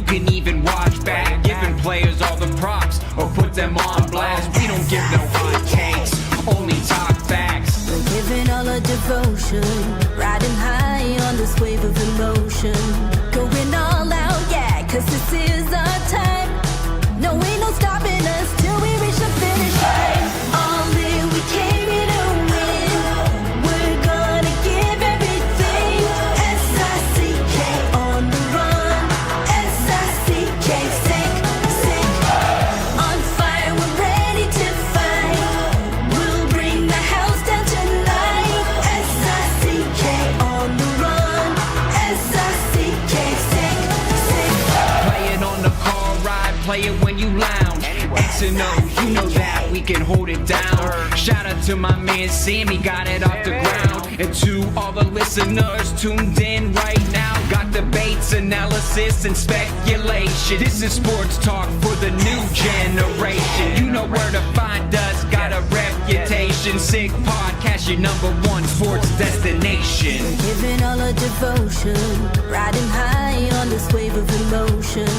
can even watch back, giving players all the props or put them on blast. We don't give no hot takes, only talk facts. We're giving all our devotion, riding high on this wave of emotion, going all out, yeah, cause this is our time. No, ain't no stopping us till we reach the finish line. All in, we came here to win. We're gonna give everything. S-I-C-K on the run. S-I-C-K, sink. On fire, we're ready to fight. We'll bring the house down tonight. S-I-C-K on the run. S-I-C-K, sink. Play it on the car ride, play it when you lounge. X and O, you know that we can hold it down. Shout out to my man Sammy, got it off the ground. And to all the listeners tuned in right now, got debates, analysis, and speculation. This is sports talk for the new generation. You know where to find us, got a reputation. Sick podcast, your #1 sports destination. Giving all our devotion, riding high on this wave of emotion,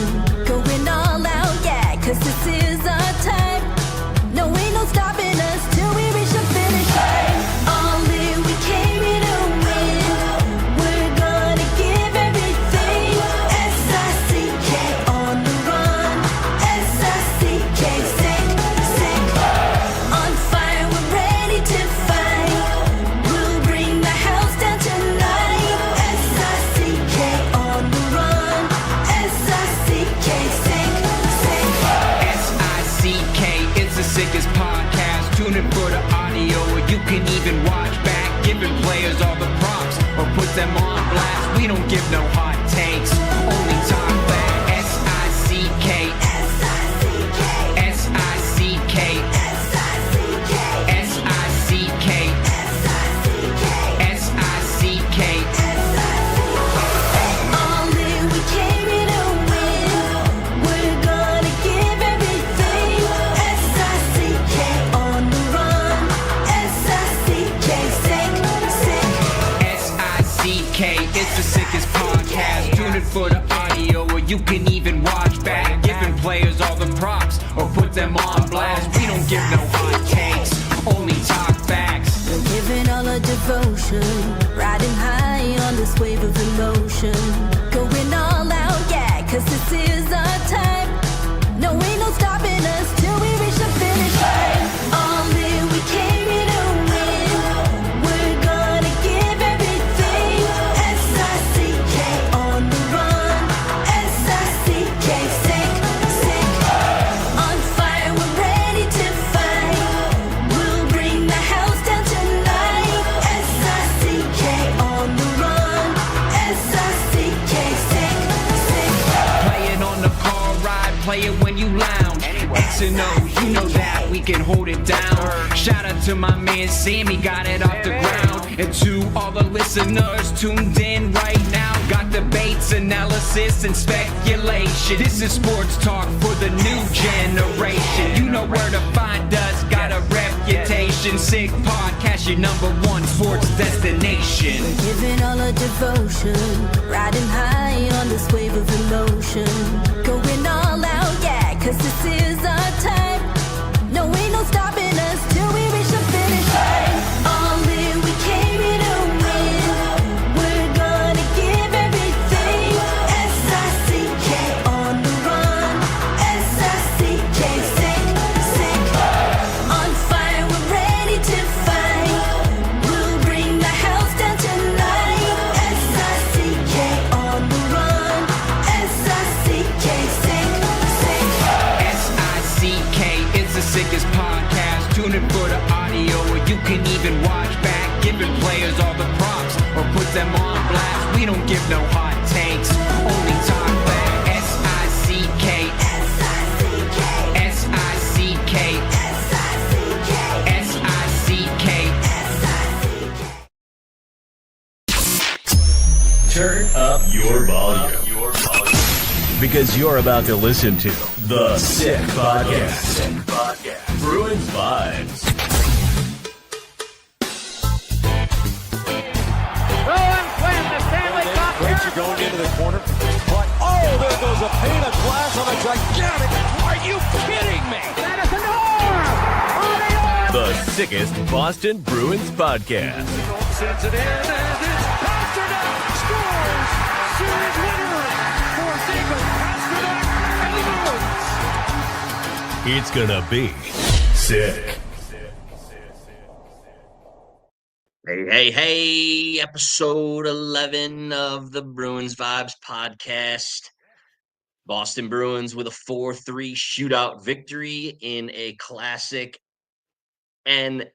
going all out, yeah, cause this is our time. No, ain't no stopping us till we reach the finish line. All in, we came here to win. We're gonna give everything. S-I-C-K on the run. S-I-C-K, sink. On fire, we're ready to fight. We'll bring the house down tonight. S-I-C-K on the run. S-I-C-K, sink. S-I-C-K, it's the sickest podcast. Tune in for the audio, or you can even watch back, giving players all the props or put them on blast. We don't give no hot takes, only talk back. S-I-C-K, S-I-C-K, S-I-C-K, S-I-C-K, S-I-C-K, S-I-C-K, S-I-C-K. All in, we came here to win. We're gonna give everything. S-I-C-K on the run. S-I-C-K, sink. S-I-C-K, it's the sickest podcast. Tune in for the audio, or you can even watch back, giving players all the props or put them on blast. We don't give no hot takes, only talk facts. We're giving all our devotion, riding high on this wave of emotion, going all out, yeah, cause this is our time. No, ain't no stopping us till we reach the finish line. All in, we came here to win. We're gonna give everything. S-I-C-K on the run. S-I-C-K, sink. On fire, we're ready to fight. We'll bring the house down tonight. S-I-C-K on the run. S-I-C-K, sink. Play it on the car ride, play it when you lounge. X and O, you know that we can hold it down. Shout out to my man Sammy, got it off the ground. And to all the listeners tuned in right now, got debates, analysis, and speculation. This is sports talk for the new generation. You know where to find us, got a reputation. Sick podcast, your #1 sports destination. Giving all our devotion, riding high on this wave of emotion, going all out, yeah, cause this is our time. No, ain't no stopping us till we reach the finish line. All in, we came here to win. We're gonna give everything. S-I-C-K on the run. S-I-C-K, sink. On fire, we're ready to fight. We'll bring the house down tonight. S-I-C-K on the run. S-I-C-K, sink. S-I-C-K, it's the sickest podcast. Tune in for the audio, or you can even watch back, giving players all the props or put them on blast. We don't give no hot takes, only talk back. S-I-C-K, S-I-C-K, S-I-C-K, S-I-C-K, S-I-C-K. S-I-C-K. Turn up your volume. Because you're about to listen to The Sick Podcast. Bruins Vibes. Bruins win the Stanley Cup. Going into the corner. But, oh, there goes a paint glass on a gigantic. Are you kidding me? That is an arm! The sickest Boston Bruins podcast. Sends it in, and it's Pasternak scores! Series winner for David Pasternak and the Bruins! It's gonna be sick. Hey, episode 11 of the Bruins Vibes podcast. Boston Bruins with a 4-3 shootout victory in a classic NMHL,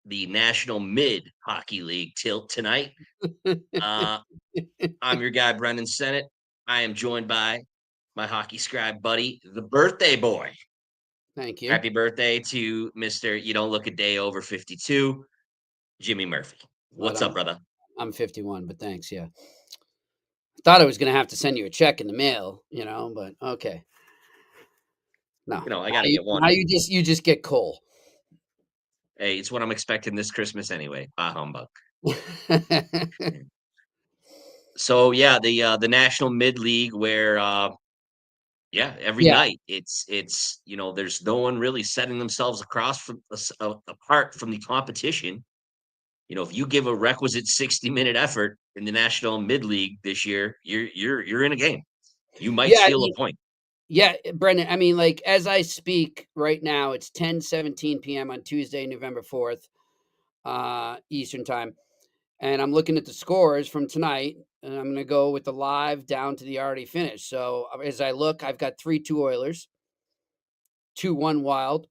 the National Mid Hockey League tilt tonight. I'm your guy, Brendan Sennott. I am joined by my hockey scribe buddy, the birthday boy. Thank you. Happy birthday to Mr. You Don't Look a Day Over 52, Jimmy Murphy. What's up, brother? I'm 51, but thanks. Yeah. Thought I was going to have to send you a check in the mail, but okay. No, I got to get one. Now you just get coal. Hey, it's what I'm expecting this Christmas anyway. Bah humbug. So yeah, the National Mid League where every night it's there's no one really setting themselves apart from the competition. If you give a requisite 60-minute effort in the National Mid League this year, you're in a game. You might steal a point. Yeah, Brendan, I mean, like, as I speak right now, it's 10:17 p.m. on Tuesday, November 4th, Eastern time. And I'm looking at the scores from tonight, and I'm going to go with the live down to the already finished. So as I look, I've got 3-2 Oilers, 2-1 Wild,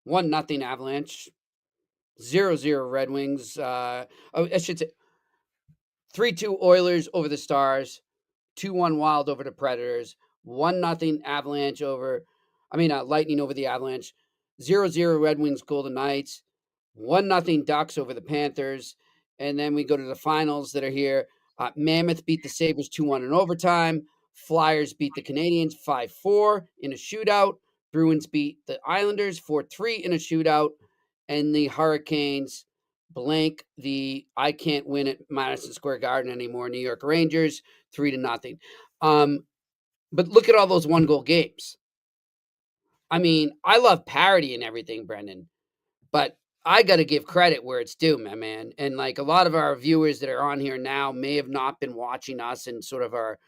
1-0 Avalanche, 0-0 Red Wings. I should say 3-2 Oilers over the Stars, 2-1 Wild over the Predators, 1-0 Avalanche Lightning over the Avalanche, 0-0 Red Wings Golden Knights, 1-0 Ducks over the Panthers. And then we go to the finals that are here. Mammoth beat the Sabres 2-1 in overtime. Flyers beat the Canadiens 5-4 in a shootout. Bruins beat the Islanders 4-3 in a shootout. And the Hurricanes blank the I can't win at Madison Square Garden anymore New York Rangers 3-0. But look at all those one-goal games. I mean, I love parity and everything, Brendan, but I got to give credit where it's due, my man. And like a lot of our viewers that are on here now may have not been watching us in sort of our,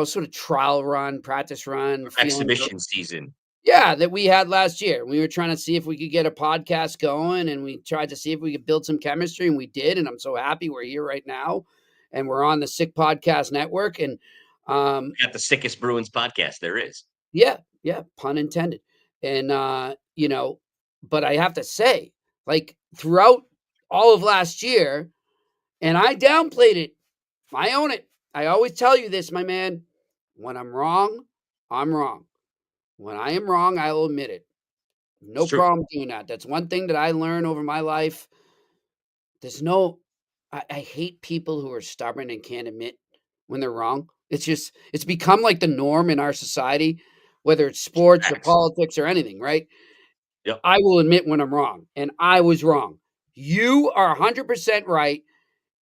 sort of trial run, practice run, Exhibition season. Yeah, that we had last year. We were trying to see if we could get a podcast going, and we tried to see if we could build some chemistry, and we did. And I'm so happy we're here right now, and we're on the Sick Podcast Network. And we got the sickest Bruins podcast there is. Yeah, pun intended. And but I have to say, like throughout all of last year, and I downplayed it. I own it. I always tell you this, my man. When I'm wrong, I'm wrong. When I am wrong, I'll admit it. No problem doing that. That's one thing that I learned over my life. I hate people who are stubborn and can't admit when they're wrong. It's become like the norm in our society, whether it's sports or politics or anything, right? Yep. I will admit when I'm wrong, and I was wrong. You are 100% right.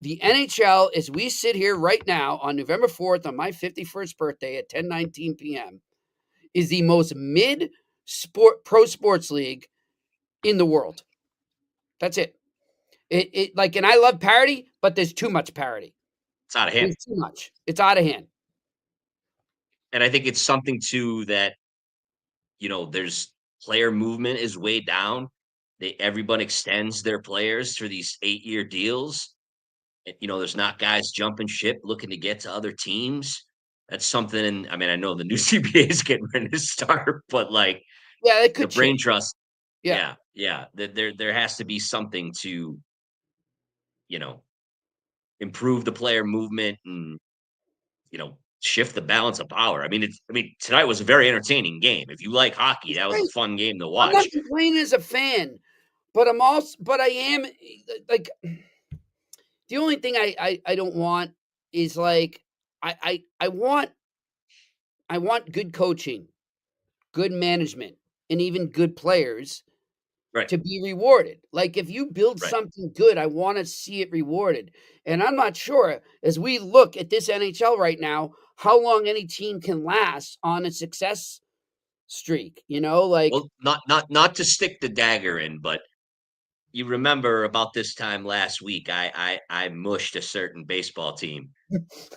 The NHL, as we sit here right now on November 4th on my 51st birthday at 10:19 p.m., is the most pro sports league in the world. That's it. And I love parity, but there's too much parity. It's out of hand. There's too much. It's out of hand. And I think it's something too that, there's player movement is way down. Everyone extends their players for these 8-year deals. There's not guys jumping ship looking to get to other teams. That's something. I mean, I know the new CBA is getting ready to start, but like, it could the brain change. trust. Yeah. There has to be something to, improve the player movement and, shift the balance of power. I mean, tonight was a very entertaining game. If you like hockey, that was a fun game to watch. I'm not complaining as a fan, but I am like, the only thing I don't want is like, I want good coaching, good management, and even good players Right. to be rewarded. Like, if you build Right. something good, I wanna see it rewarded, and I'm not sure, as we look at this NHL right now, how long any team can last on a success streak, like Well, not to stick the dagger in, but you remember about this time last week, I mushed a certain baseball team,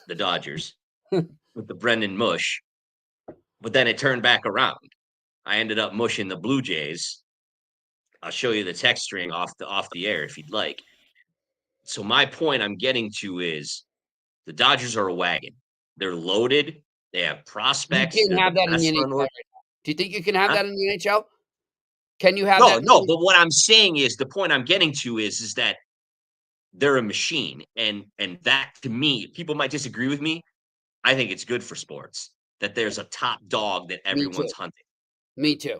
the Dodgers, with the Brendan mush, but then it turned back around. I ended up mushing the Blue Jays. I'll show you the text string off the air if you'd like. So my point I'm getting to is the Dodgers are a wagon. They're loaded. They have you prospects. can't They're the have that in the best NHL run. right now. Do you think you can have Huh? that in the NHL? Can you have that No, in no. the But what I'm saying is the point I'm getting to is that they're a machine, and that to me, people might disagree with me. I think it's good for sports that there's a top dog that Me too. everyone's hunting. Me too.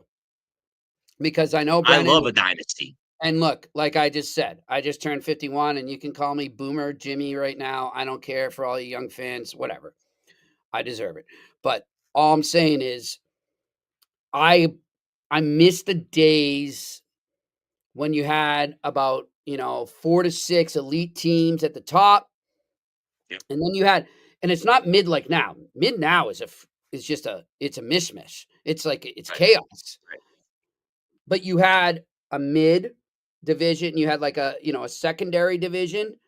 Because I know, I Brennan, love a dynasty. and look, like I just said, I just turned 51, and you can call me Boomer Jimmy right now. I don't care for all you young fans, whatever. I deserve it. But all I'm saying is I I miss the days when you had about, 4 to 6 elite teams at the top, Yep. and then you had, and it's not mid like now. Mid now is just it's a mishmash. It's like it's Right. chaos. Right. But you had a mid division, you had like a secondary division,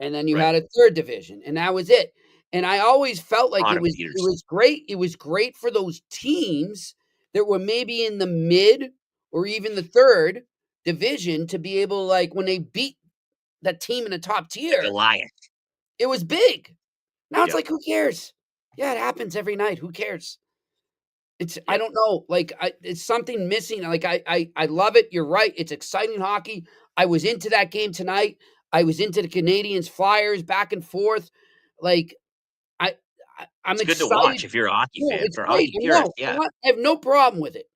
and then you Right. had a third division, and that was it. And I always felt like it Bottom was it feeders. was great. It was great for those teams that were maybe in the mid or even the third division to be able, like, when they beat that team in the top tier, Goliath. it was big. Now it's Yep. like, who cares? Yeah, it happens every night. Who cares? I Yep. don't know, like, it's something missing, like, I love it, you're right, it's exciting hockey. I was into that game tonight. I was into the Canadians Flyers back and forth, like, I I'm It's good to excited. watch if you're a hockey No, fan. it's For great, hockey I purists, know, yeah. I have no problem with it,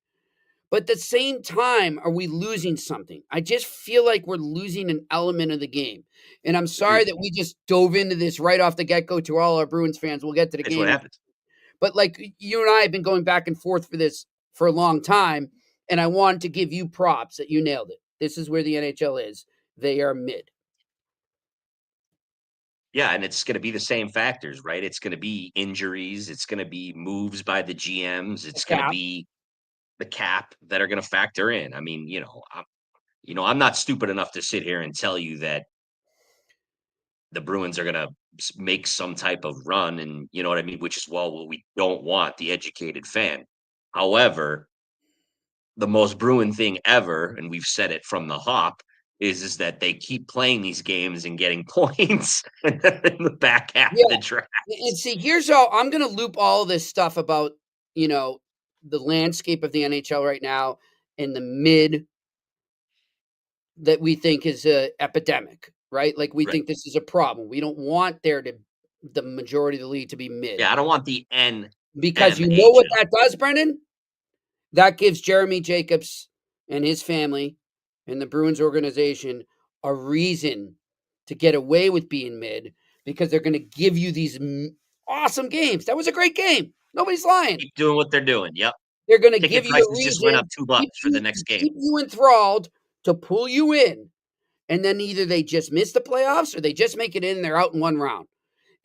but at the same time, are we losing something? I just feel like we're losing an element of the game, and I'm sorry Agreed. that we just dove into this right off the get-go to all our Bruins fans. We'll get to the It's what game, happens. but, like, you and I have been going back and forth for this for a long time, and I wanted to give you props that you nailed it. This is where the NHL is. They are mid. Yeah, and it's gonna be the same factors, right? It's gonna be injuries, it's gonna be moves by the GMs, The it's gonna cap. be the cap that are gonna factor in. I mean, I'm not stupid enough to sit here and tell you that the Bruins are gonna make some type of run, and you know what I mean, which is what we don't want the educated fan. However, the most Bruin thing ever, and we've said it from the hop, is that they keep playing these games and getting points in the back half Yeah, of the draft. and see, here's how I'm gonna loop all this stuff about, you know, the landscape of the NHL right now in the mid that we think is a epidemic, right? Like, we Right. think this is a problem. We don't want the majority of the league to be mid, Yeah, I don't want the because you know what NMHL. that does, Brendan? That gives Jeremy Jacobs and his family and the Bruins organization a reason to get away with being mid, because they're gonna give you these awesome games. That was a great game. Nobody's lying. Keep doing what they're doing. Yep. They're gonna Ticket give you a prices just went reason up $2 for the next game. keep you enthralled, to pull you in, and then either they just miss the playoffs or they just make it in and they're out in one round.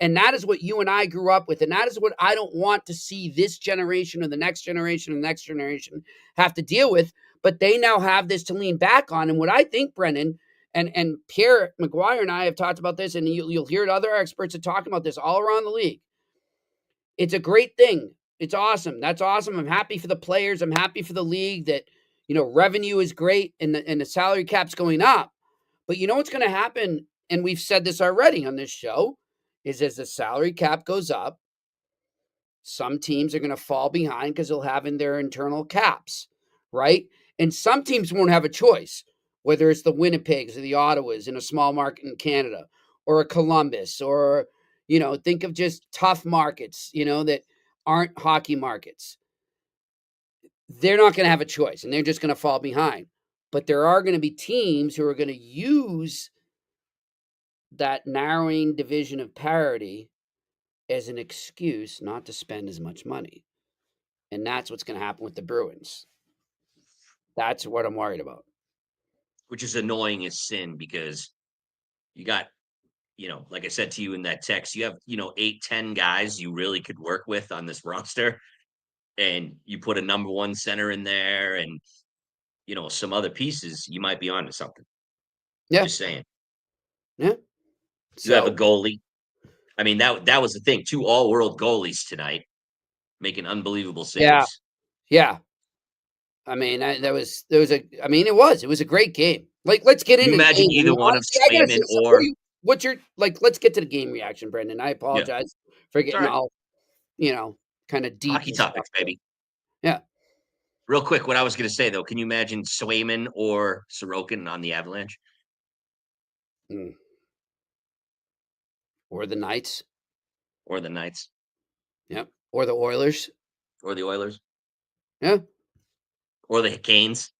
And that is what you and I grew up with. And that is what I don't want to see this generation or the next generation and the next generation have to deal with. But they now have this to lean back on. And what I think, Brennan, and Pierre McGuire and I have talked about this, and you'll hear other experts are talking about this all around the league. It's a great thing. It's awesome. That's awesome. I'm happy for the players. I'm happy for the league that, revenue is great and the salary cap's going up. But you know what's going to happen? And we've said this already on this show, is as the salary cap goes up, some teams are going to fall behind because they'll have in their internal caps, right? And some teams won't have a choice, whether it's the Winnipegs or the Ottawas in a small market in Canada, or a Columbus, or, think of just tough markets, that aren't hockey markets. They're not going to have a choice and they're just going to fall behind. But there are going to be teams who are going to use that narrowing division of parity as an excuse not to spend as much money. And that's what's going to happen with the Bruins. That's what I'm worried about. which is annoying as sin because you got, like I said to you in that text, you have, 8, 10 guys you really could work with on this roster. And you put a number one center in there and, some other pieces, you might be onto something. Yeah. Just saying. Yeah. You have a So goalie. I mean, that was the thing. 2 all-world goalies tonight making unbelievable yeah, saves. yeah. I mean, it was a great game. Like, let's get Can you into the imagine game. I either mean, one of honestly, I gotta say Swayman something. What or do you, what's your like? Let's get to the game reaction, Brendan. I yeah, apologize for it's all getting right. all kind of deep Hockey and stuff. topics, baby. Yeah. Real quick, what I was gonna say though, can you imagine Swayman or Sorokin on the Avalanche Mm. Or the Knights. or the Knights Yep. Or the Oilers. or the Oilers Yeah. or the Canes?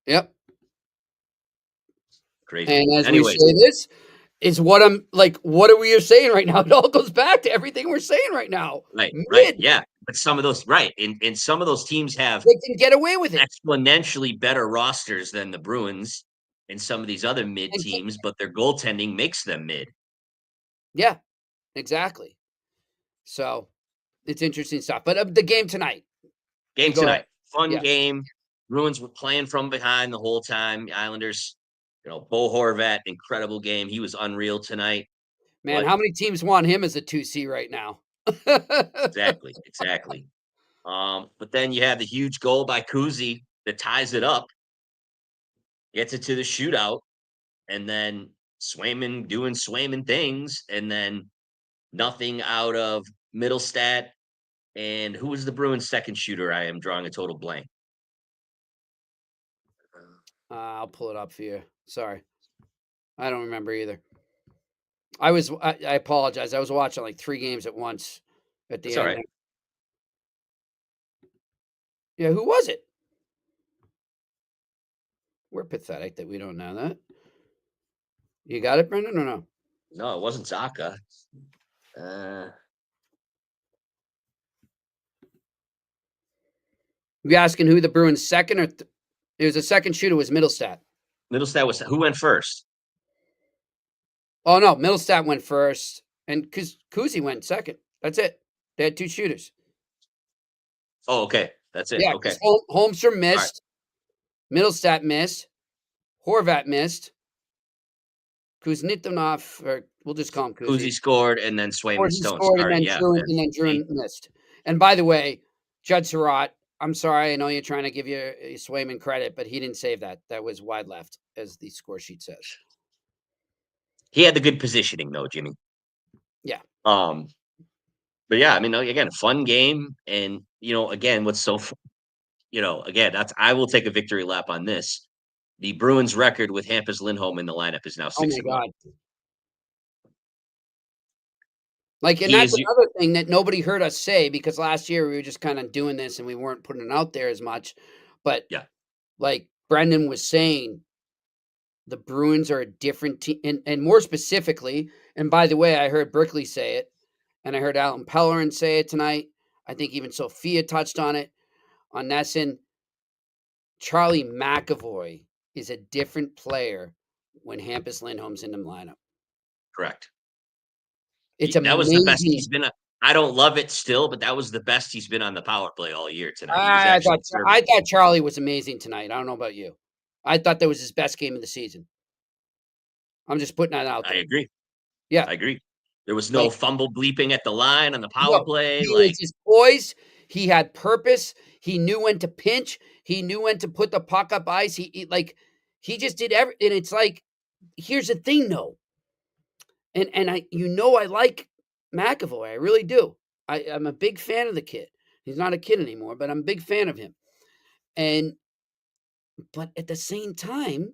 Yep. Crazy. And as we Anyways, say this, is what I'm like, what are we saying right now? It all goes back to everything we're saying right now. right, Mid, yeah. But some of those and some of those teams have they can get away with it. exponentially better rosters than the Bruins and some of these other mid And teams, but their goaltending makes them mid. yeah, exactly. So it's interesting stuff. But the game tonight, Game you go ahead. tonight, fun Yeah. game. Bruins were playing from behind the whole time. The Islanders, Bo Horvat, incredible game. He was unreal tonight. Man, But how many teams want him as a 2C right now? exactly. But then you have the huge goal by Kuzi that ties it up, gets it to the shootout, and then Swayman doing Swayman things, and then nothing out of Middlestat. And who was the Bruins' second shooter? I am drawing a total blank. I'll pull it up for you. Sorry. I don't remember either. I apologize. I was watching like 3 games at once at the That's all end. right. Yeah, who was it? We're pathetic that we don't know that. You got it, Brendan, or no? No, it wasn't Zaka. You asking who the Bruins second or it was a second shooter was Middlestat. Middlestat was who went first? Oh no, Middlestat went first, and Kuzi went second. That's it. They had 2 shooters. Oh, okay. That's it. Yeah, Okay. because Holmstrom missed, Middlestat missed, Horvat missed, Kuznetsov, or we'll just call him Kuzi Kuzi. scored, and then Swayman He Stone. scored, Sorry, and yeah. then Druin missed. And by the way, Judd Surratt, I'm sorry, I know you're trying to give your Swayman credit, but he didn't save that. That was wide left, as the score sheet says. He had the good positioning, though, Jimmy. Yeah. But yeah, I mean, again, fun game, and again, what's so, again, I will take a victory lap on this. The Bruins' record with Hampus Lindholm in the lineup is now 6-1. Oh my God. Like, and He that's is another thing that nobody heard us say, because last year we were just kind of doing this and we weren't putting it out there as much. But yeah, like Brendan was saying, the Bruins are a different team, and more specifically, and by the way, I heard Berkeley say it, and I heard Alan Pellerin say it tonight. I think even Sophia touched on it on Nesson. Charlie McAvoy is a different player when Hampus Lindholm's in the lineup. correct. It's That was the best amazing. he's been. I don't love it still, but that was the best he's been on the power play all year tonight. He was I actually thought Charlie was amazing tonight. I don't know about you. I thought that was his best game of the season. I'm just putting that out there. I agree. Yeah. I agree. There was no fumble bleeping at the line on the power play. He was just poised. He had purpose. He knew when to pinch. He knew when to put the puck up ice. He just did everything. And it's like, here's the thing, though. And I like McAvoy. I really do. I'm a big fan of the kid. He's not a kid anymore, but I'm a big fan of him. But at the same time,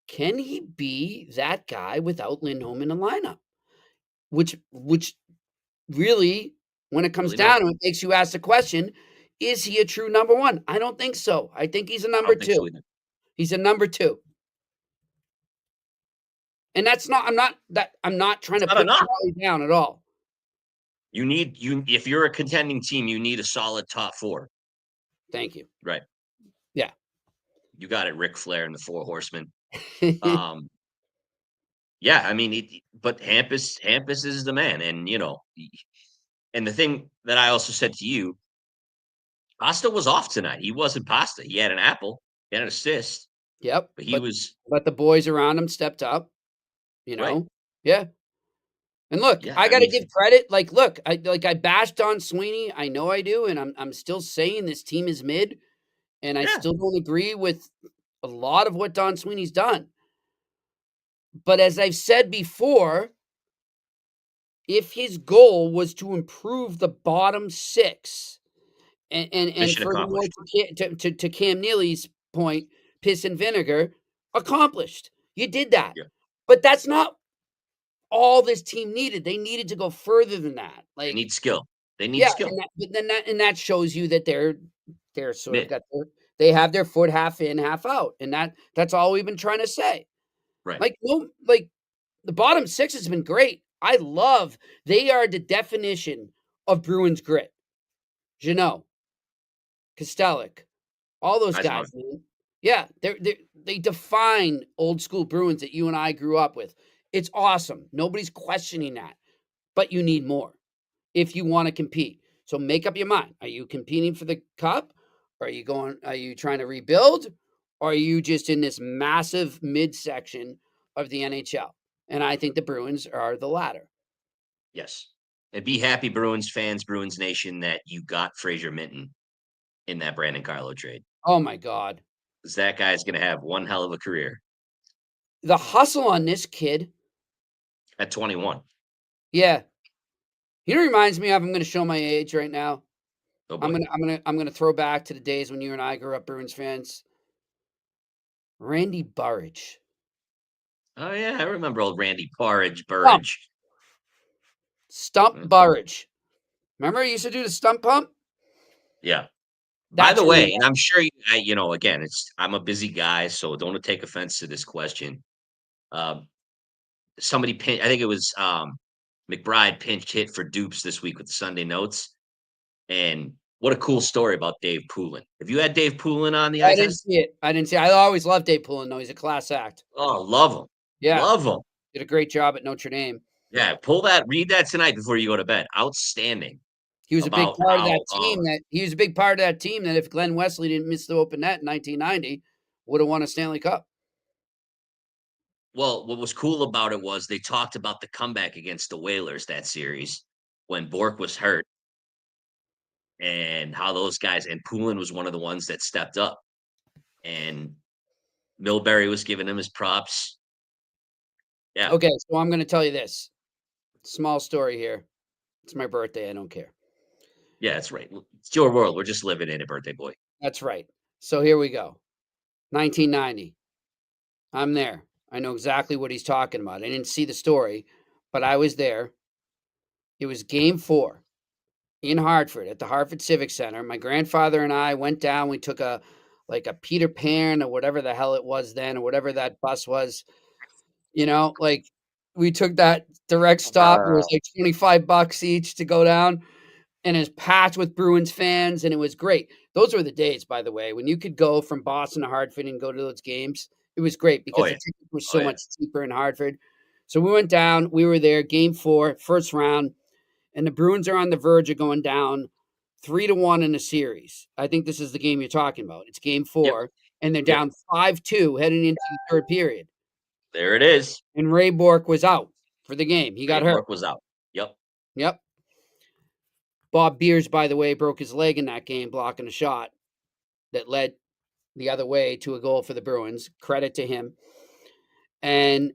can he be that guy without Lindholm in the lineup? Which really, when it comes down to it, makes you ask the question, is he a true number 1? I don't think so. I think he's a number 2. He's a number 2. And that's not, I'm not trying to put Charlie down at all. If you're a contending team, you need a solid top 4. Thank you. Right. Yeah. You got it, Ric Flair and the Four Horsemen. Yeah, I mean, but Hampus is the man, and and the thing that I also said to you, Pasta was off tonight. He wasn't Pasta. He had an apple, he had an assist, Yep, but he was but the boys around him stepped up, you right. know? Yeah. And look, Yeah, I I gotta mean, give credit. Like, look, I bashed Don Sweeney. I know I do, and I'm still saying this team is mid, and I yeah, still don't agree with a lot of what Don Sweeney's done. But as I've said before, if his goal was to improve the bottom six, and mission furthermore, accomplished. to Cam Neely's point, piss and vinegar, accomplished. You did that. Yeah, But that's not all this team needed. They needed to go further than that. they Like, need skill. They need yeah, skill. and that shows you that they're sort of Mid, got they have their foot half in, half out, and that's all we've been trying to say. right? Like, no, like the bottom six has been great. I love they are the definition of Bruins grit. Jeannot, Kostelic, all those Eisenhower. guys, man. Yeah, they define old school Bruins that you and I grew up with. It's awesome. Nobody's questioning that, but you need more if you want to compete. So make up your mind. Are you competing for the cup? Are you trying to rebuild? Or are you just in this massive midsection of the NHL? And I think the Bruins are the latter. Yes, and be happy, Bruins fans, Bruins Nation, that you got Fraser Minton in that Brandon Carlo trade. Oh my God. Because that guy's going to have one hell of a career The hustle on this kid. at 21. Yeah. Reminds me of, I'm gonna show my age right now. Oh I'm boy. gonna throw back to the days when you and I grew up Bruins fans. Randy Burridge. Oh yeah, I remember old Randy Burridge. Stump Mm, Burridge. Remember he used to do the stump pump? yeah. By That's the Randy. way, and I'm sure again, I'm a busy guy, so don't take offense to this question. Um, I think it was McBride pinched hit for Dupes this week with the Sunday Notes, and what a cool story about Dave Poulin. Have you had Dave Poulin on the I eye didn't test? see it. I didn't see it. I always loved Dave Poulin, though. He's a class act. Oh, love him, Yeah. love him. Did a great job at Notre Dame. Yeah, read that tonight before you go to bed. Outstanding He was a big about part of how that team that if Glenn Wesley didn't miss the open net in 1990, would have won a Stanley Cup. well, what was cool about it was they talked about the comeback against the Whalers that series when Bork was hurt and how those guys and Poulin was one of the ones that stepped up and Milbury was giving him his props. Yeah. Okay, so I'm gonna tell you this. Small story here. It's my birthday. I don't care. Yeah, that's right. It's your world. We're just living in it, birthday boy. That's right. So here we go. 1990. I'm there. I know exactly what he's talking about. I didn't see the story, but I was there. It was game 4 in Hartford at the Hartford Civic Center. My grandfather and I went down. We took a Peter Pan or whatever the hell it was then, or whatever that bus was. Like we took that direct stop. It was like $25 each to go down, and it's packed with Bruins fans, and it was great. Those were the days, by the way, when you could go from Boston to Hartford and go to those games. It was great Oh because the yeah. ticket was Oh so yeah. much cheaper in Hartford. So we went down. We were there, game 4, first round, and the Bruins are on the verge of going down 3-1 in the series. I think this is the game you're talking about. It's game Yep. 4, and they're Yep. down 5-2 heading into the third period. There it is. And Ray Bork was out for the game. He got hurt. Bork was out. Yep. Yep. Bob Beers, by the way, broke his leg in that game blocking a shot that led the other way to a goal for the Bruins. Credit to him. And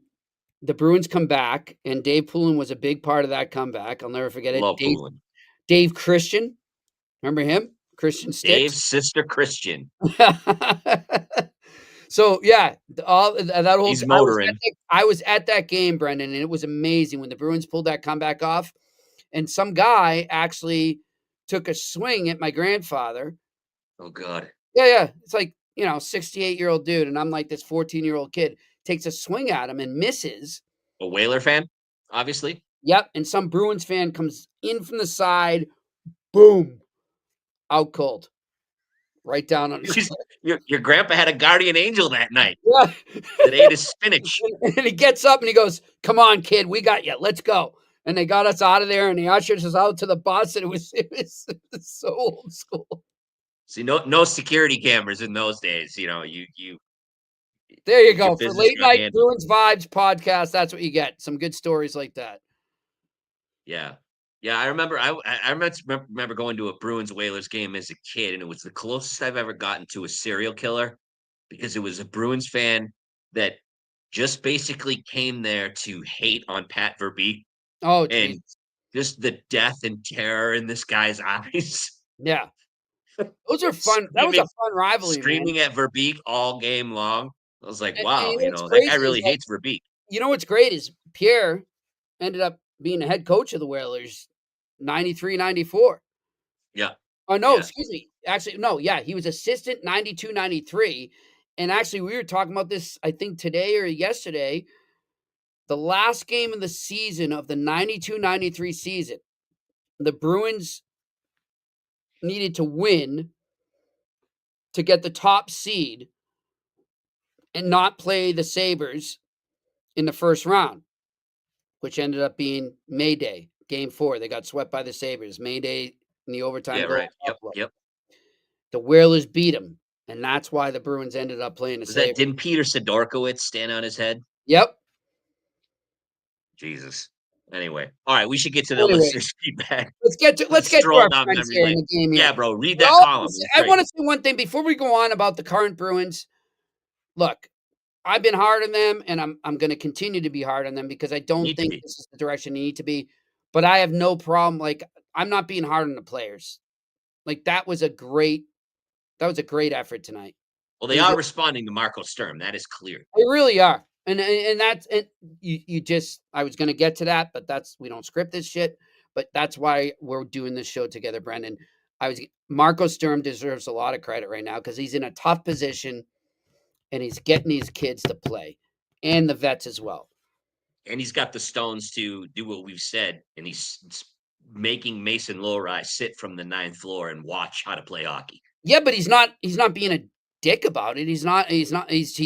the Bruins come back, and Dave Poulin was a big part of that comeback. I'll never forget it. Love Poulin. Dave Christian. Remember him? Christian Sticks. Dave's sister Christian. So yeah, all that whole He's motoring. I was at that game, Brendan, and it was amazing when the Bruins pulled that comeback off. And some guy actually took a swing at my grandfather. Oh God. Yeah. It's like, 68-year-old dude, and I'm like this 14-year-old kid, takes a swing at him and misses. A Whaler fan, obviously. Yep. And some Bruins fan comes in from the side, boom, out cold. right down on Your grandpa had a guardian angel that night yeah. that ate his spinach. And he gets up and he goes, "Come on, kid, we got you. Let's go." And they got us out of there, and he ushers us out to the bus, and it was so old school. See, no security cameras in those days. You know, you There you your go. For business Late got Night handled. Bruins Vibes podcast, that's what you get. Some good stories like that. Yeah. Yeah, I remember. Remember going to a Bruins Whalers game as a kid, and it was the closest I've ever gotten to a serial killer because it was a Bruins fan that just basically came there to hate on Pat Verbeek Oh, and geez. just the death and terror in this guy's eyes, Yeah. Those are fun. That was a screaming, fun rivalry, man. screaming at Verbeek all game long. I was like, And wow, you know what's that guy crazy is really that hates Verbeek. you know what's great is Pierre ended up being the head coach of the Whalers 93, 94. Yeah, Oh, no, yeah, excuse me. Actually, no, yeah, he was assistant 92, 93. And actually, we were talking about this, I think, today or yesterday. The last game of the season of the 92, 93 season, the Bruins needed to win to get the top seed and not play the Sabres in the first round, which ended up being May Day, game 4. They got swept by the Sabres. May Day in the overtime yeah, goal. right. Yep, yep. The Whalers beat them, and that's why the Bruins ended up playing the Was that Sabres. didn't Peter Sidorkowicz stand on his head? Yep. Jesus. Anyway, all right, we should get to the Anyway, listeners' feedback. let's get to Stroll our down friends memory here in lane. the game here. Yeah, bro, read But that column. It was I great. want to say one thing before we go on about the current Bruins. Look, I've been hard on them, and I'm going to continue to be hard on them because I don't Need to think be. this is the direction they need to be. But I have no problem. Like, I'm not being hard on the players. Like, that was a great effort tonight. Well, they are responding to Marco Sturm. That is clear. They really are. And that's and you just I was gonna get to that, but that's we don't script this shit. But that's why we're doing this show together, Brendan. Marco Sturm deserves a lot of credit right now because he's in a tough position and he's getting these kids to play and the vets as well. And he's got the stones to do what we've said, and he's making Mason Lowry sit from the 9th floor and watch how to play hockey. Yeah, but he's not being a dick about it. He's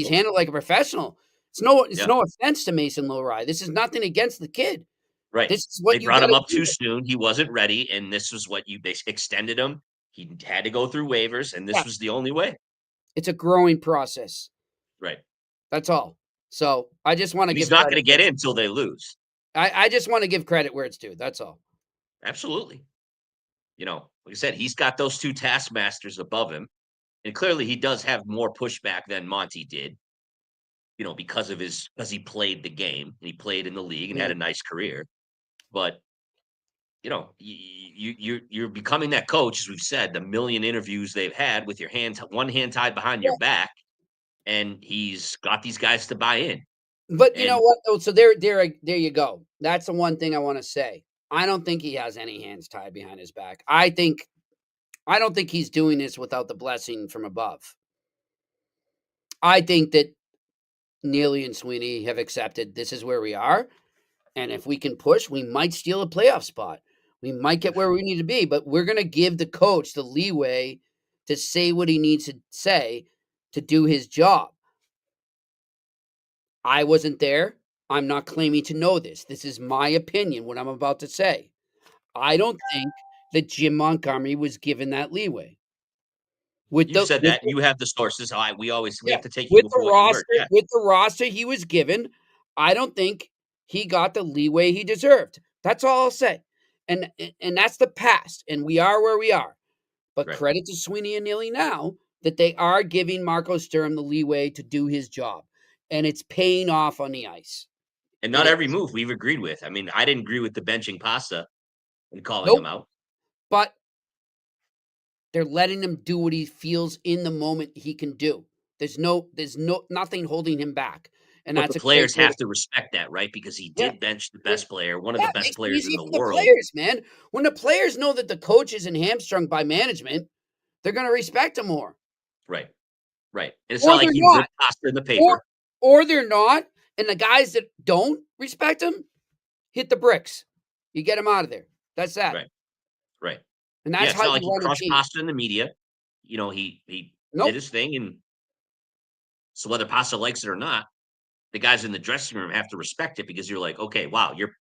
handled like a professional. It's no offense to Mason Lowry. This is nothing against the kid. Right. This is what They you brought him gotta up do. too soon. He wasn't ready, and this was what they extended him. He had to go through waivers, and this was the only way. It's a growing process. Right. That's all. So I just want to give. He's not going to get in until they lose. I just want to give credit where it's due. That's all. Absolutely. You know, like I said, he's got those 2 taskmasters above him, and clearly he does have more pushback than Monty did. You know, because he played the game and he played in the league and had a nice career. But you know, you're becoming that coach, as we've said, the million interviews they've had with one hand tied behind your back, and he's got these guys to buy in. But you know what? Though, so there you go. That's the one thing I want to say. I don't think he has any hands tied behind his back. I don't think he's doing this without the blessing from above. I think that Neely and Sweeney have accepted this is where we are, and if we can push, we might steal a playoff spot. We might get where we need to be, but we're going to give the coach the leeway to say what he needs to say to do his job. I wasn't there. I'm not claiming to know this. This is my opinion, what I'm about to say. I don't think that Jim Montgomery was given that leeway. You said that. You have the sources. We have to take you with for the what you roster. heard. Yeah. With the roster he was given, I don't think he got the leeway he deserved. That's all I'll say. And that's the past, and we are where we are. But credit to Sweeney and Neely now that they are giving Marco Sturm the leeway to do his job, and it's paying off on the ice. And not every move we've agreed with. I mean, I didn't agree with the benching Pasta and calling him out. But they're letting him do what he feels in the moment he can do. There's nothing holding him back. And but the players have to respect that, right? Because he did bench the best player, one of the best players in the world. Players, man. When the players know that the coach isn't hamstrung by management, they're going to respect him more. Right. And it's not like he ripped Pasta in the paper. Or they're not. And the guys that don't respect him, hit the bricks. You get him out of there. That's that. Right. And that's it's how not like you he run a crushed team. Pasta in the media. he Nope. did his thing, and so whether Pasta likes it or not, the guys in the dressing room have to respect it because you're like, okay, wow, you're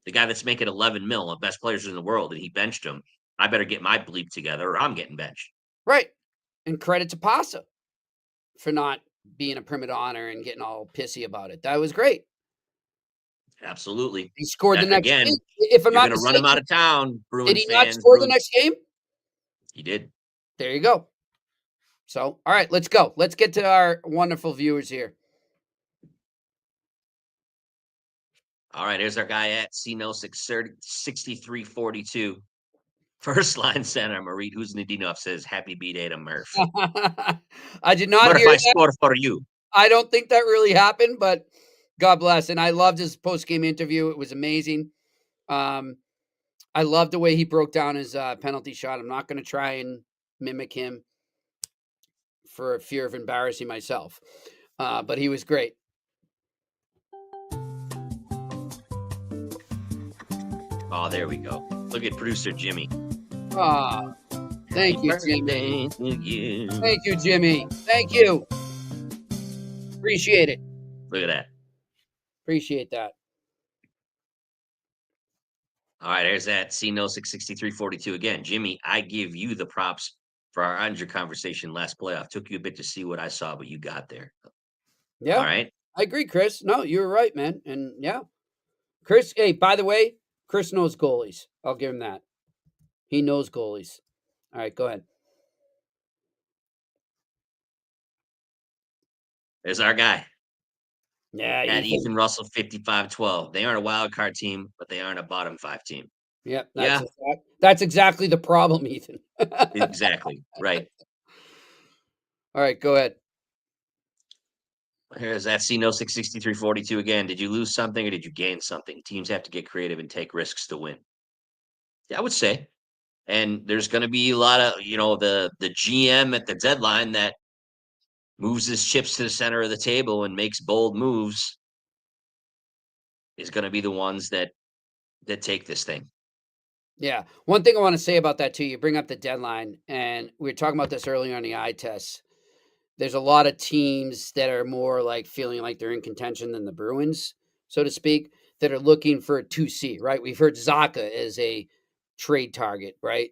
the guy that's making 11 mil, the best players in the world, and he benched him. I better get my bleep together, or I'm getting benched. Right. And credit to Pasa for not being a prima donna and getting all pissy about it. That was great. Absolutely. He scored the next Again, game. If I'm you're not going to run him out mistaken, of town, did Bruins he not fans. score the next game? He did. There you go. So, all right, let's go. Let's get to our wonderful viewers here. All right, here's our guy at C066342. First line center, I'm going to read who's Nadinov says, happy B-Day to Murph. I did not Murph, hear I that. score for you. I don't think that really happened, but God bless. And I loved his post-game interview. It was amazing. I loved the way he broke down his penalty shot. I'm not going to try and mimic him for fear of embarrassing myself. But he was great. Oh, there we go. Look at producer Jimmy. Ah, thank you, Jimmy. You. Thank you, Jimmy. Thank you. Appreciate it. Look at that. Appreciate that. All right, there's that C066342 again. Jimmy, I give you the props for our Andrew conversation last playoff. Took you a bit to see what I saw, but you got there. Yeah. All right. I agree, Chris. No, you were right, man. And yeah. Chris, hey, by the way, Chris knows goalies. I'll give him that. He knows goalies. All right, go ahead. There's our guy. Yeah, At Ethan Russell, 55-12. They aren't a wild card team, but they aren't a bottom 5 team. Yep. Yeah. That's exactly the problem, Ethan. Exactly. Right. All right, go ahead. Here's that C066342 again. Did you lose something or did you gain something? Teams have to get creative and take risks to win. Yeah, I would say. And there's going to be a lot of, the GM at the deadline that moves his chips to the center of the table and makes bold moves is going to be the ones that take this thing. Yeah. One thing I want to say about that too, you bring up the deadline, and we were talking about this earlier on the eye test. There's a lot of teams that are more like feeling like they're in contention than the Bruins, so to speak, that are looking for a 2C, right? We've heard Zacha as a trade target, right?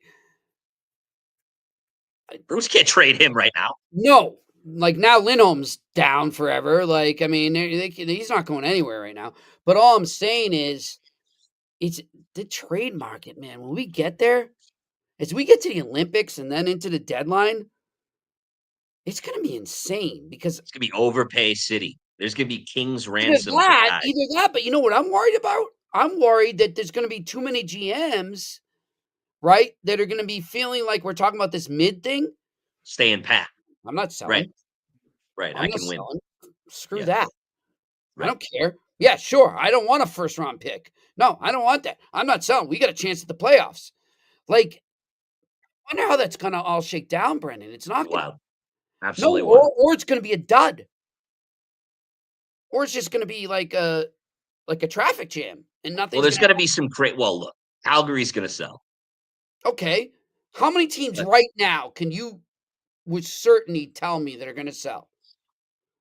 Bruins can't trade him right now. No. Like now Lindholm's down forever. Like, I mean, he's not going anywhere right now. But all I'm saying is it's the trade market, man. When we get there, as we get to the Olympics and then into the deadline, it's going to be insane because it's going to be overpay city. There's going to be king's ransom. Either that, but you know what I'm worried about? I'm worried that there's going to be too many GMs, right, that are going to be feeling like we're talking about this mid thing. Staying pat. I'm not selling. Right. I can win. Screw that. Right. I don't care. Yeah, sure. I don't want a first round pick. No, I don't want that. I'm not selling. We got a chance at the playoffs. Like, I wonder how that's going to all shake down, Brendan. It's not going to. Absolutely. No, or it's going to be a dud. Or it's just going to be like a traffic jam and nothing. Well, there's going to be some great. Well, look, Calgary's going to sell. Okay. How many teams right now can you with certainty tell me that are going to sell?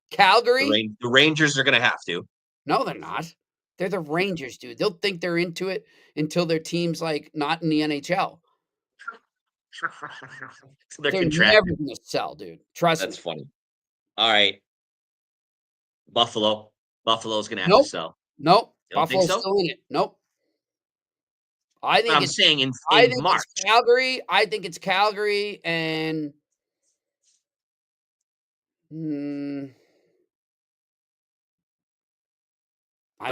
Calgary? The Rangers are going to have to. No, they're not. They're the Rangers, dude. They'll think they're into it until their team's like not in the NHL. So they're never going to sell, dude. Trust me. That's funny. All right. Buffalo's going to have to sell. Nope. Buffalo's still in it. Nope. I'm saying in March. It's Calgary. I think it's Calgary and I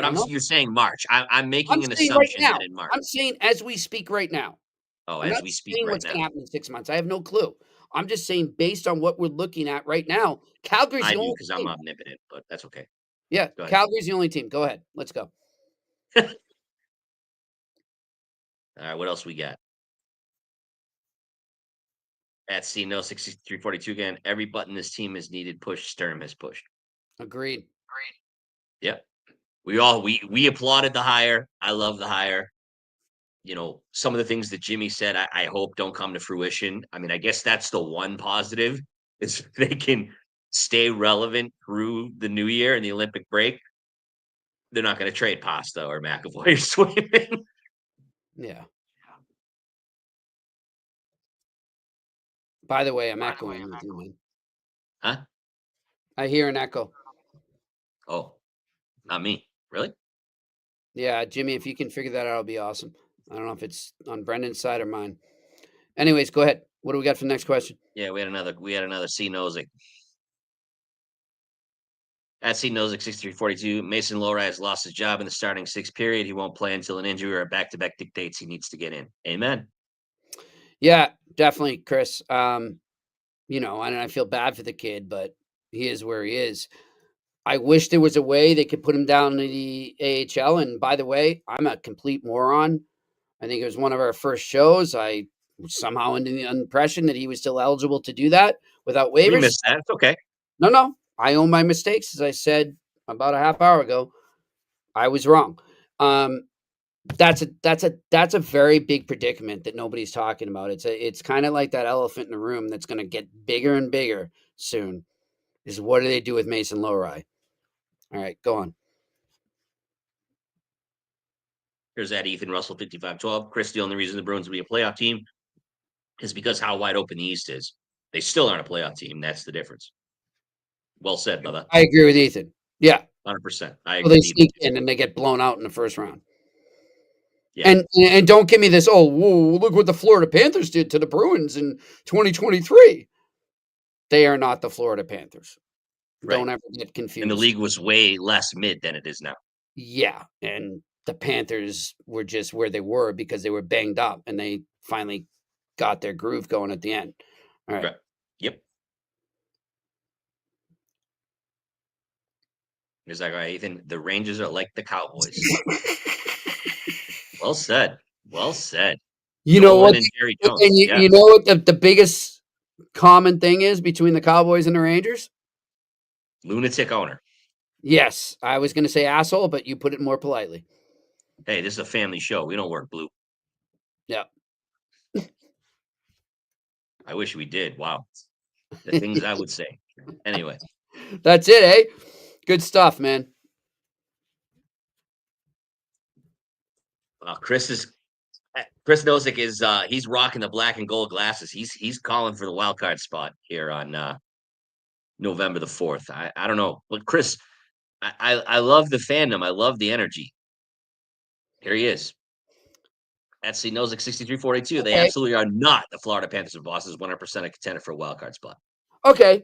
don't know. You're saying March. I'm making an assumption that in March. I'm saying as we speak right now. Oh, I'm as we speak right now. What's going to happen in 6 months? I have no clue. I'm just saying based on what we're looking at right now, Calgary's the only team. Because I'm omnipotent, but that's okay. Yeah, Calgary's the only team. Go ahead. Let's go. All right, what else we got? At C066342 again. Every button this team has needed push. Sturm has pushed. Agreed. Yep. We applauded the hire. I love the hire. some of the things that Jimmy said, I hope don't come to fruition. I mean, I guess that's the one positive is they can stay relevant through the new year and the Olympic break. They're not going to trade Pasta or McAvoy or Swayman. Yeah. By the way, I'm echoing with you, man. Huh? I hear an echo. Oh, not me. Really? Yeah, Jimmy, if you can figure that out, it'll be awesome. I don't know if it's on Brendan's side or mine. Anyways, go ahead. What do we got for the next question? Yeah, we had another C Nozick. At C Nozick 6342, Mason Lowry has lost his job in the starting sixth period. He won't play until an injury or a back-to-back dictates he needs to get in. Amen. Yeah, definitely, Chris. And I feel bad for the kid, but he is where he is. I wish there was a way they could put him down in the AHL. And by the way, I'm a complete moron. I think it was one of our first shows. I was somehow under the impression that he was still eligible to do that without We waivers. missed that. It's okay. No. I own my mistakes. As I said about a half hour ago, I was wrong. That's a very big predicament that nobody's talking about. It's kind of like that elephant in the room that's going to get bigger and bigger soon. Is what do they do with Mason Lowry? All right, go on. Here's that Ethan Russell 5512. Chris, the only reason the Bruins will be a playoff team is because how wide open the East is. They still aren't a playoff team. That's the difference. Well said, brother. I agree with Ethan. Yeah, 100%. I well, agree. they with sneak Ethan. in and they get blown out in the first round. Yeah. And don't give me this. Oh, whoa, look what the Florida Panthers did to the Bruins in 2023. They are not the Florida Panthers. Right. Don't ever get confused. And the league was way less mid than it is now. Yeah, and the Panthers were just where they were because they were banged up, and they finally got their groove going at the end. All right. Right. Yep. Is that right, Ethan? The Rangers are like the Cowboys. Well said. Well said. You know what? And Jerry Jones. And Yeah. you know what the biggest common thing is between the Cowboys and the Rangers? Lunatic owner. Yes, I was going to say asshole, but you put it more politely. Hey, this is a family show. We don't work blue. Yeah. I wish we did. Wow. The things I would say. Anyway. That's it, eh? Good stuff, man. Chris Nozick is he's rocking the black and gold glasses. He's calling for the wild card spot here on November the 4th. I don't know. But Chris, I love the fandom. I love the energy. Here he is. At C Nozick 6342. They absolutely are not the Florida Panthers of Boston is 100% a contender for a wild card spot. Okay.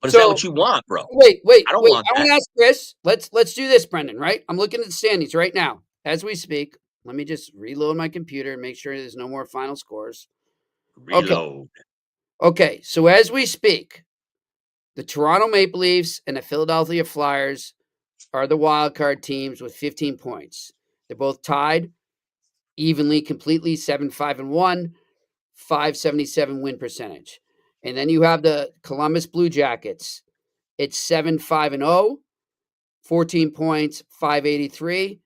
But is that what you want, bro? Wait. I don't want I that. want to ask Chris. Let's do this, Brendan, right? I'm looking at the standings right now as we speak. Let me just reload my computer and make sure there's no more final scores. Reload. Okay, so as we speak, the Toronto Maple Leafs and the Philadelphia Flyers are the wild card teams with 15 points. They're both tied evenly, completely 7-5-1, 577 win percentage. And then you have the Columbus Blue Jackets. It's 7-5-0, 14 points, 583.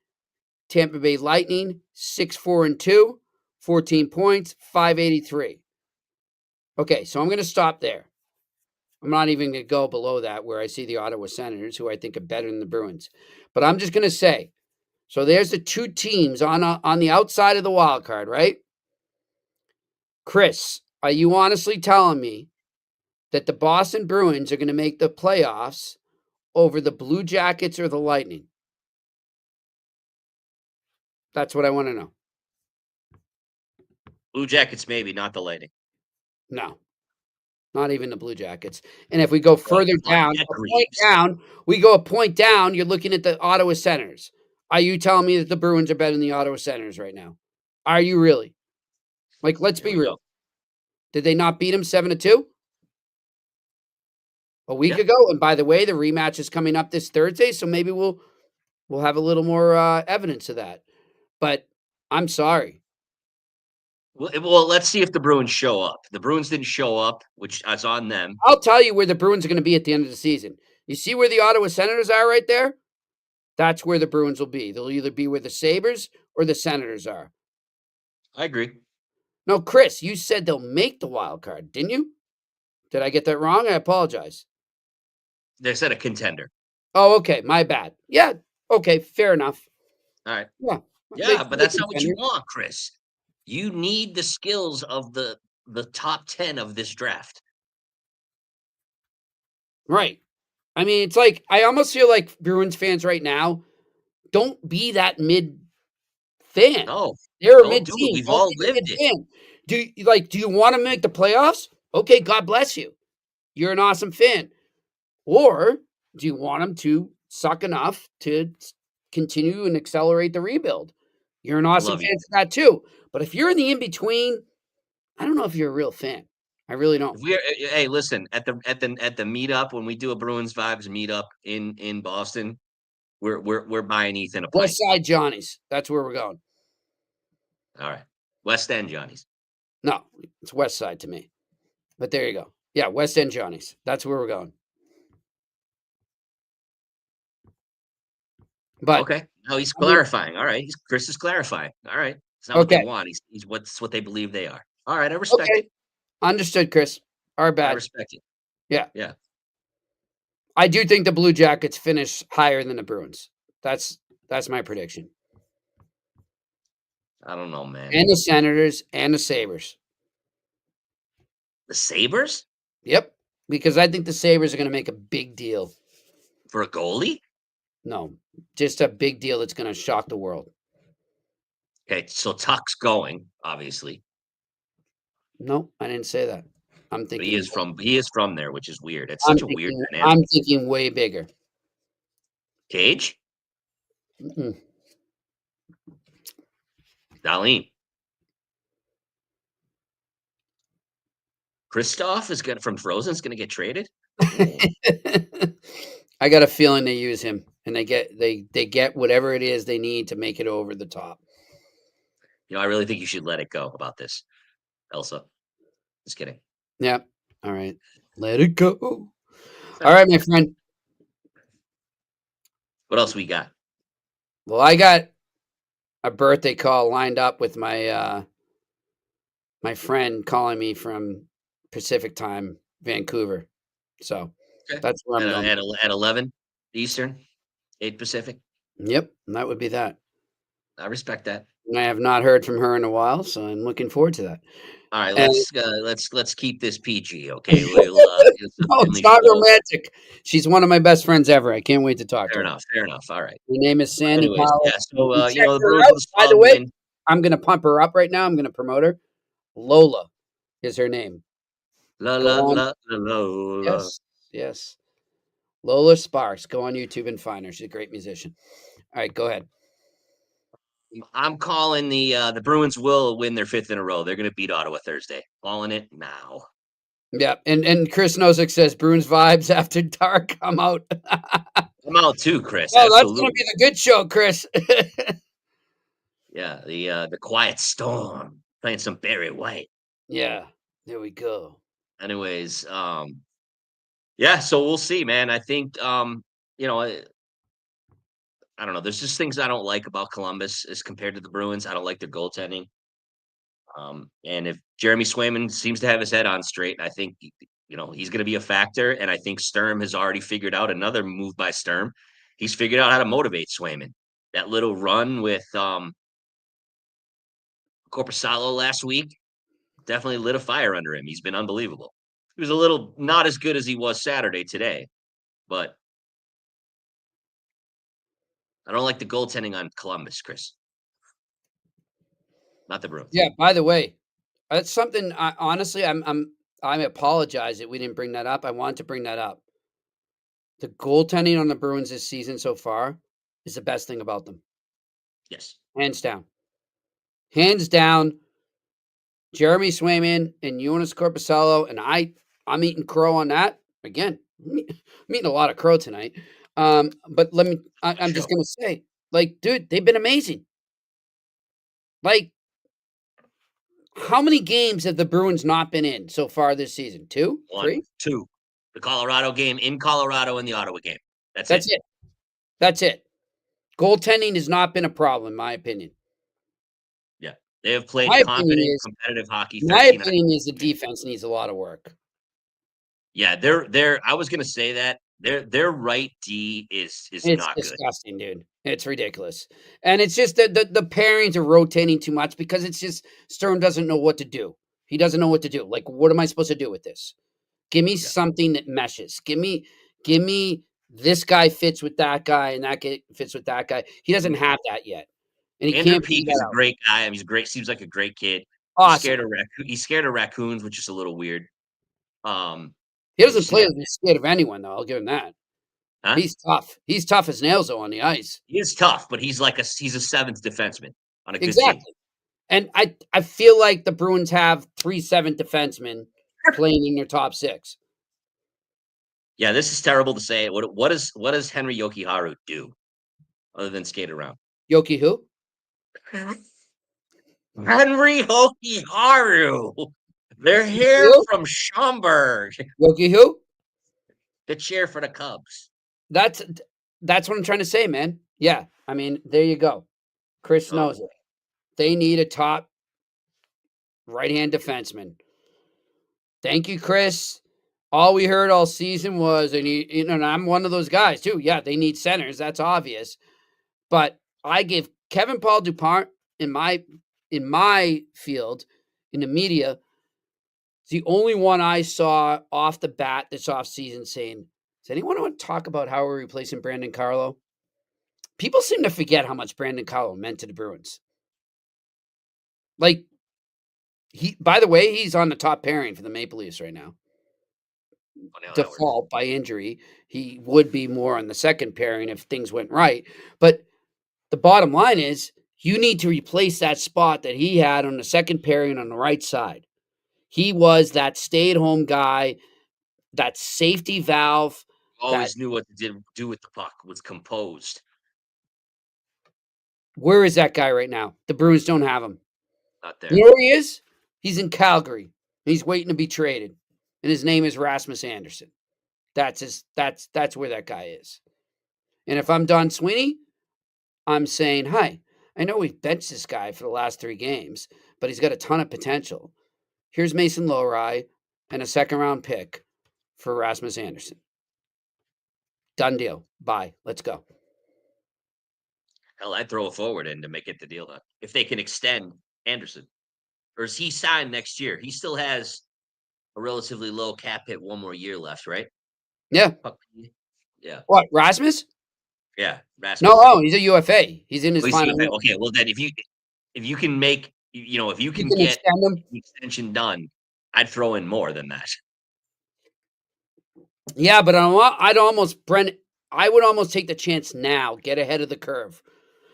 Tampa Bay Lightning, 6-4-2, 14 points, 583. Okay, so I'm going to stop there. I'm not even going to go below that where I see the Ottawa Senators, who I think are better than the Bruins. But I'm just going to say, so there's the two teams on the outside of the wild card, right? Chris, are you honestly telling me that the Boston Bruins are going to make the playoffs over the Blue Jackets or the Lightning? That's what I want to know. Blue Jackets, maybe, not the Lightning. No, not even the Blue Jackets. And if we go further down, a point down, you're looking at the Ottawa Senators. Are you telling me that the Bruins are better than the Ottawa Senators right now? Are you really? Like, let's be real. Did they not beat them 7-2 a week ago? And by the way, the rematch is coming up this Thursday, so maybe we'll have a little more evidence of that. But I'm sorry. Well, let's see if the Bruins show up. The Bruins didn't show up, which is on them. I'll tell you where the Bruins are going to be at the end of the season. You see where the Ottawa Senators are right there? That's where the Bruins will be. They'll either be where the Sabres or the Senators are. I agree. No, Chris, you said they'll make the wild card, didn't you? Did I get that wrong? I apologize. They said a contender. Oh, okay, my bad. Yeah, okay, fair enough. All right. Yeah, they Yeah, can but be a that's not what you contender. want, Chris. You need the skills of the top 10 of this draft. Right. I mean, it's like I almost feel like Bruins fans right now don't be that mid fan. No, They're a don't mid do it. team. We've Don't all be a mid lived it. fan. Do you want to make the playoffs? Okay, God bless you. You're an awesome fan. Or do you want them to suck enough to continue and accelerate the rebuild? You're an awesome Love you. fan for that too. But if you're in the in between, I don't know if you're a real fan. I really don't. If we're hey, listen, at the meetup when we do a Bruins vibes meetup in Boston, we're buying Ethan a pint. West Side Johnny's. That's where we're going. All right. West End Johnny's. No, it's West Side to me. But there you go. Yeah, West End Johnny's. That's where we're going. But Okay. No, he's I mean, clarifying. All right. Chris is clarifying. All right. It's not what okay, they want. He's what's what they believe they are. All right. I respect okay, it. understood, Chris. Our I bad. respect it. Yeah, Yeah. I do think the Blue Jackets finish higher than the Bruins. That's my prediction. I don't know, man. And the Senators and the Sabres. The Sabres Yep, because I think the Sabres are going to make a big deal. for a goalie? No, just a big deal that's going to shock the world. Okay, so Tuck's going, obviously. No, I didn't say that. I'm But thinking. he is from there, which is weird. It's such a weird dynamic. I'm thinking way bigger. Cage? Mm-mm. Darlene. Kristoff is gonna from Frozen's gonna get traded? I got a feeling they use him and they get whatever it is they need to make it over the top. I really think you should let it go about this, Elsa. Just kidding. Yeah. All right. Let it go. All right, my friend. What else we got? Well, I got a birthday call lined up with my my friend calling me from Pacific time, Vancouver. So Okay. that's where I'm going. At 11 Eastern, 8 Pacific. Yep, that would be that. I respect that. And I have not heard from her in a while, so I'm looking forward to that. All right, And let's keep this PG, okay? no, it's not romantic. She's one of my best friends ever. I can't wait to talk to Fair her. enough. Fair enough. All right. Her name is Sandy Anyways, Powell. yeah. So You check the her Bruins out. with a By the solid way, win. I'm gonna pump her up right now. I'm gonna promote her. Lola is her name. La Go la on. la la la. Yes. Lola Sparks. Go on YouTube and find her. She's a great musician. All right, go ahead. I'm calling the Bruins will win their 5th in a row. They're going to beat Ottawa Thursday. Calling it now. Yeah, and Chris Nozick says Bruins vibes after dark. I'm out. I'm out too, Chris. Oh, that's Absolutely. gonna be the good show, Chris. Yeah, the Quiet Storm playing some Barry White. Yeah, there we go. Anyways, yeah. So we'll see, man. I think I don't know. There's just things I don't like about Columbus as compared to the Bruins. I don't like their goaltending. And if Jeremy Swayman seems to have his head on straight, I think he's going to be a factor. And I think Sturm has already figured out another move by Sturm. He's figured out how to motivate Swayman. That little run with Corpusalo last week definitely lit a fire under him. He's been unbelievable. He was a little not as good as he was Saturday today, but I don't like the goaltending on Columbus, Chris. Not the Bruins. Yeah. By the way, that's something. Honestly, I apologize that we didn't bring that up. I wanted to bring that up. The goaltending on the Bruins this season so far is the best thing about them. Yes. Hands down. Hands down. Jeremy Swayman and Jonas Corpusalo, and I'm eating crow on that. Again, I'm eating a lot of crow tonight. But I'm just going to say, dude, they've been amazing. How many games have the Bruins not been in so far this season? 2? 1, 3? 2. The Colorado game in Colorado and the Ottawa game. That's it. That's it. Goaltending has not been a problem, in my opinion. Yeah. They have played My opinion competent, is competitive hockey. my 13 opinion is the defense needs a lot of work. Yeah, they're. I was gonna say that their right D is It's not good. disgusting, dude. It's ridiculous. And it's just that the pairings are rotating too much because it's just Sturm doesn't know what to do. He doesn't know what to do. Like, what am I supposed to do with this? Give me Yeah. something that meshes. Give me this guy fits with that guy and that guy fits with that guy. He doesn't have that yet. And he Andrew can't Peak figure is that a out. great guy. I mean, he's great. Seems like a great kid. Awesome. He's scared of raccoons, which is a little weird. He Have you doesn't seen play that? with he's scared of anyone, though. I'll give him that. Huh? He's tough. He's tough as nails, though, on the ice. He is tough, but he's a seventh defenseman on a good team. Exactly. And I feel like the Bruins have 3-7 defensemen playing in their top six. Yeah, this is terrible to say. What does Henry Yokiharu do other than skate around? Yoki who? Henry Yokiharu. They're here Who? from Schaumburg. Yoki who? The cheer for the Cubs. That's what I'm trying to say, man. Yeah. I mean, there you go. Chris Oh, knows it. They need a top right-hand defenseman. Thank you, Chris. All we heard all season was they need, and I'm one of those guys too. Yeah, they need centers. That's obvious. But I give Kevin Paul Dupont in my field, in the media, is the only one I saw off the bat this offseason saying, does anyone want to talk about how we're replacing Brandon Carlo? People seem to forget how much Brandon Carlo meant to the Bruins. Like, by the way, he's on the top pairing for the Maple Leafs right now. Default by injury. He would be more on the second pairing if things went right. But the bottom line is you need to replace that spot that he had on the second pairing on the right side. He was that stay-at-home guy, that safety valve. Always knew what to do with the puck. Was composed. Where is that guy right now? The Bruins don't have him. Not there. You know where he is? He's in Calgary. He's waiting to be traded. And his name is Rasmus Anderson. That's where that guy is. And if I'm Don Sweeney, I'm saying, hi, I know we've benched this guy for the last 3 games, but he's got a ton of potential. Here's Mason Lowry and a second-round pick for Rasmus Anderson. Done deal. Bye. Let's go. Hell, I'd throw a forward in to make it the deal done. If they can extend Anderson. Or is he signed next year? He still has a relatively low cap hit, 1 more year left, right? Yeah. Yeah. What, Rasmus? Yeah. Rasmus. No, he's a UFA. He's in his final year. Okay, well then if you can make if you can can get extend him. the extension done, I'd throw in more than that. Yeah, but I would almost take the chance now, get ahead of the curve.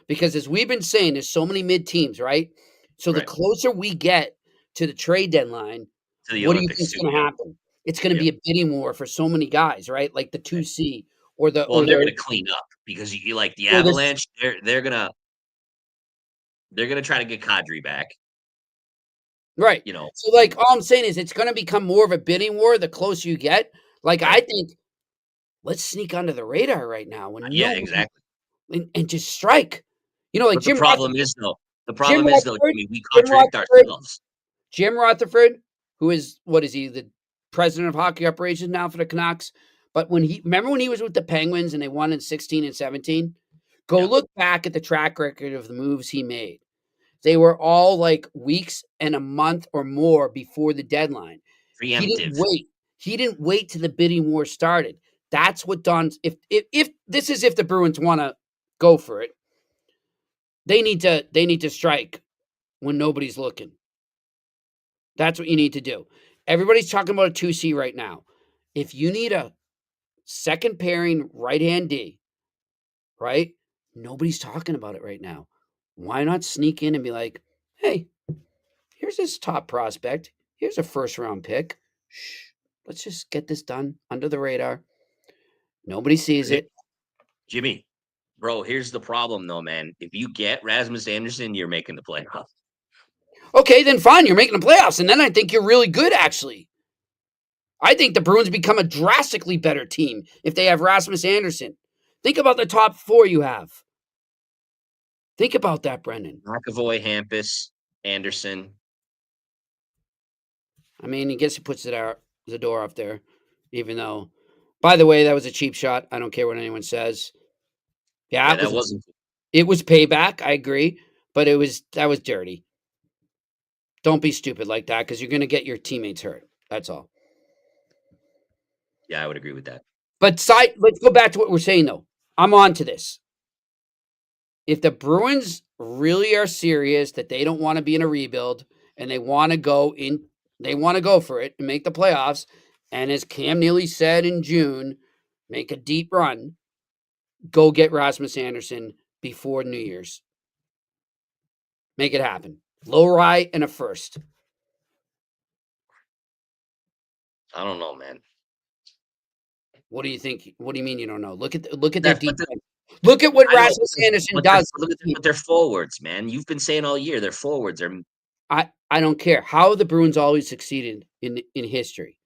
Because as we've been saying, there's so many mid teams, right? So the Right. closer we get to the trade deadline, To the what do you Olympics think is too, going to yeah. happen? It's going to be a bidding war for so many guys, right? Like the 2C or the Well, or they're the, gonna clean up because you like the or the Avalanche, they're gonna try to get Kadri back. right. You know. So like all I'm saying is it's going to become more of a bidding war the closer you get. Like I think let's sneak under the radar right now when Yeah, exactly. and just strike. You know, like But Jim the problem is Rutherford- Jimmy, we Jim contradict Rutherford- ourselves. Jim Rutherford, who is what is he, the president of hockey operations now for the Canucks? But when he was with the Penguins and they won in 16 and 17, go look back at the track record of the moves he made. They were all like weeks and a month or more before the deadline. Preemptive. He didn't wait till the bidding war started. That's what Don's if this is if the Bruins want to go for it, they need to strike when nobody's looking. That's what you need to do. Everybody's talking about a 2C right now. If you need a second pairing right-hand D, right? Nobody's talking about it right now. Why not sneak in and be like, hey, here's this top prospect. Here's a first-round pick. Shh, let's just get this done under the radar. Nobody sees it. Jimmy, bro, here's the problem though, man. If you get Rasmus Anderson, you're making the playoffs. Okay, then fine. You're making the playoffs. And then I think you're really good, actually. I think the Bruins become a drastically better team if they have Rasmus Anderson. Think about the top 4 you have. Think about that, Brendan. McAvoy, Hampus. Anderson. I mean, I guess he puts it out the door up there, even though, by the way, that was a cheap shot. I don't care what anyone says. Yeah, That wasn't. It was payback. I agree, but that was dirty. Don't be stupid like that because you're going to get your teammates hurt. That's all. Yeah, I would agree with that. But let's go back to what we're saying though. I'm on to this. If the Bruins really are serious that they don't want to be in a rebuild and they want to go for it and make the playoffs, and as Cam Neely said in June, make a deep run, go get Rasmus Anderson before New Year's. Make it happen. Low rye and a first. I don't know, man. What do you think? What do you mean you don't know? Look at their defense. Look at what Rasmus Anderson does. Look at their forwards, man. You've been saying all year their forwards are. I don't care how the Bruins always succeeded in history.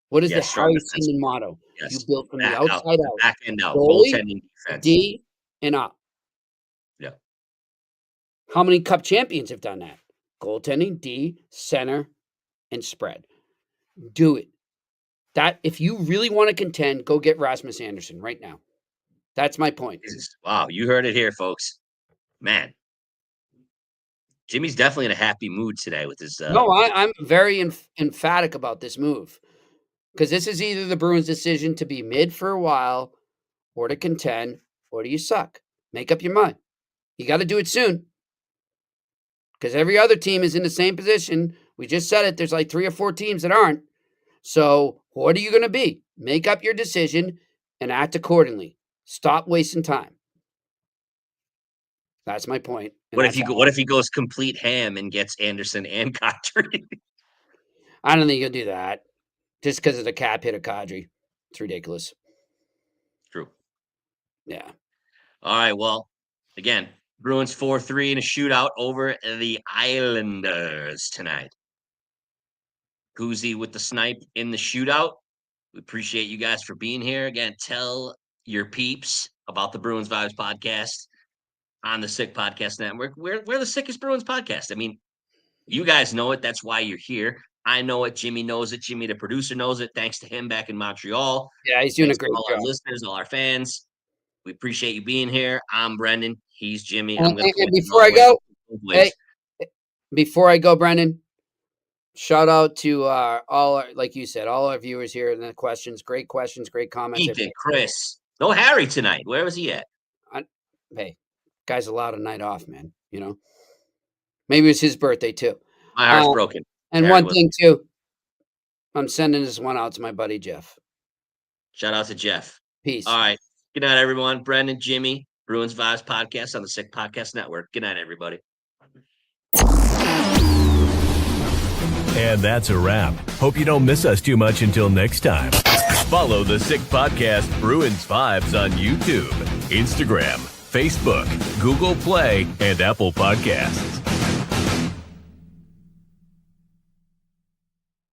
What is the Harry Seaman motto? Yes. You build from the outside out, back end out, goalie, defense. D, and up. Yeah. How many Cup champions have done that? Goaltending, D, center, and spread. Do it. That if you really want to contend, go get Rasmus Anderson right now. That's my point. Wow, you heard it here, folks. Man, Jimmy's definitely in a happy mood today with his. No, I'm very emphatic about this move because this is either the Bruins' decision to be mid for a while, or to contend, or do you suck? Make up your mind. You got to do it soon because every other team is in the same position. We just said it. There's like 3 or 4 teams that aren't. So what are you going to be? Make up your decision and act accordingly. Stop wasting time. That's my point. What if he goes complete ham and gets Anderson and Kadri? I don't think he'll do that. Just because of the cap hit of Kadri. It's ridiculous. True. Yeah. All right. Well, again, Bruins 4-3 in a shootout over the Islanders tonight. Koozie with the snipe in the shootout. We appreciate you guys for being here. Again, tell your peeps about the Bruins Vibes podcast on the Sick Podcast Network. We're the sickest Bruins podcast. I mean, you guys know it. That's why you're here. I know it. Jimmy knows it. Jimmy, the producer, knows it. Thanks to him back in Montreal. Yeah, he's doing Thanks a great all job. Our listeners, all our fans. We appreciate you being here. I'm Brendan. He's Jimmy. And before I go, Brendan, shout out to like you said, all our viewers here and the questions. Great questions, great comments. Ethan, Chris. No Harry tonight. Where was he at? Hey, guy's allowed a night off, man. You know, maybe it's his birthday too. My heart's broken. And Harry one thing too, I'm sending this one out to my buddy Jeff. Shout out to Jeff. Peace. All right. Good night, everyone. Brendan, Jimmy, Bruins Vibes podcast on the Sick Podcast Network. Good night, everybody. And that's a wrap. Hope you don't miss us too much until next time. Follow the Sick Podcast Bruins Vibes on YouTube, Instagram, Facebook, Google Play, and Apple Podcasts.